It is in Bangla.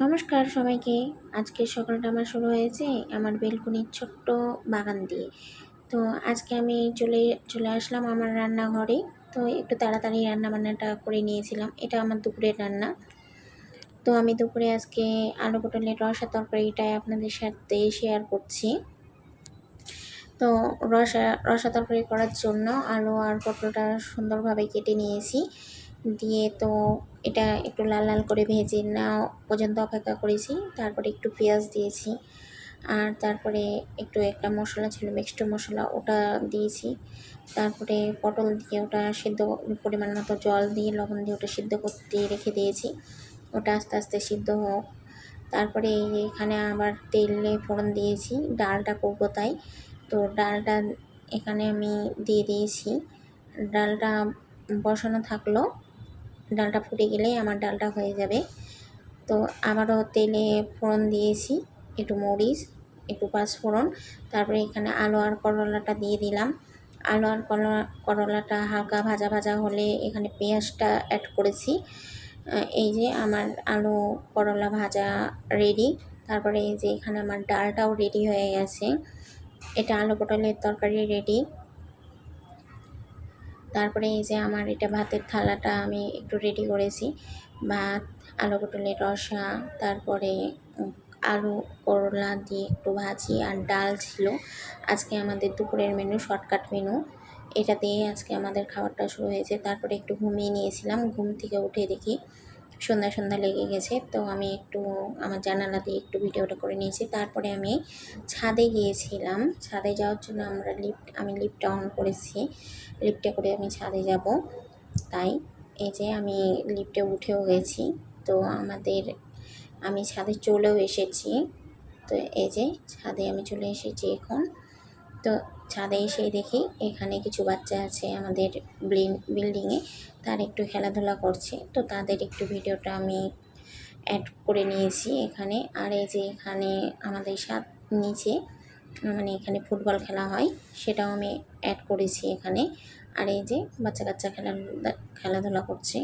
নমস্কার সবাইকে। আজকের সকালটা আমার শুরু হয়েছে আমার বেলকনির ছোট্ট বাগান দিয়ে। তো আজকে আমি চলে চলে আসলাম আমার রান্নাঘরে। তো একটু তাড়াতাড়ি রান্নাবান্নাটা করে নিয়েছিলাম। এটা আমার দুপুরের রান্না। তো আমি দুপুরে আজকে আলু পটলের রসা তরকারিটাই আপনাদের সাথে শেয়ার করছি। তো রসা তরকারি করার জন্য আলু আর পটলটা সুন্দরভাবে কেটে নিয়েছি। দিয়ে তো এটা একটু লাল লাল করে ভেজে নেওয়া পর্যন্ত অপেক্ষা করেছি। তারপরে একটু পেঁয়াজ দিয়েছি, আর তারপরে একটু একটা মশলা ছিল মিক্সড মশলা, ওটা দিয়েছি। তারপরে পটল দিয়ে ওটা সিদ্ধ, পরিমাণ মতো জল দিয়ে লবণ দিয়ে ওটা সিদ্ধ করতে রেখে দিয়েছি। ওটা আস্তে আস্তে সিদ্ধ হোক। তারপরে এখানে আবার তেলে ফোড়ন দিয়েছি, ডালটা করবো তাই। তো ডালটা এখানে আমি দিয়ে দিয়েছি। ডালটা বসানো থাকলো, ডালটা ফুটে গেলেই আমার ডালটা হয়ে যাবে। তো আবারও তেলে ফোড়ন দিয়েছি, একটু মরিচ, একটু পাঁচফোড়ন। তারপরে এখানে আলু আর করলাটা দিয়ে দিলাম। আলু আর করলাটা হালকা ভাজা ভাজা হলে এখানে পেঁয়াজটা অ্যাড করেছি। এই যে আমার আলু করলা ভাজা রেডি। তারপরে এই যে এখানে আমার ডালটাও রেডি হয়ে গেছে। এটা আলু পটলের তরকারি রেডি। তারপরে এই যে আমার এটা ভাতের থালাটা আমি একটু রেডি করেছি। ভাত, আলু পটলের রসা, তারপরে আলু করলা দিয়ে একটু ভাজি আর ডাল ছিল। আজকে আমাদের দুপুরের মেনু, শর্টকাট মেনু। এটা দিয়ে আজকে আমাদের খাবারটা শুরু হয়েছে। তারপরে একটু ঘুমিয়ে নিয়েছিলাম। ঘুম থেকে উঠে দেখি সন্ধ্যা সন্ধ্যা লেগে গেছে। তো আমি একটু আমার জানালা দিয়ে একটু ভিডিওটা করে নিয়েছি। তারপরে আমি ছাদে গিয়েছিলাম। ছাদে যাওয়ার জন্য আমি লিফটটা অন করেছি। লিফটে করে আমি ছাদে যাব। তাই এই যে আমি লিফটে উঠেও গেছি। তো আমি ছাদে চলেও এসেছি। তো এই যে ছাদে আমি চলে এসেছি এখন। তো ছাদে এসে দেখি এখানে কিছু বাচ্চা আছে আমাদের বিল্ডিংয়ে, তার একটু খেলাধুলা করছে। তো তাদের একটু ভিডিওটা আমি অ্যাড করে নিয়েছি এখানে। আর এই যে এখানে আমাদের নিচে মানে এখানে ফুটবল খেলা হয়, সেটাও আমি অ্যাড করেছি এখানে। আর এই যে বাচ্চা কাচ্চা খেলাধুলা করছে।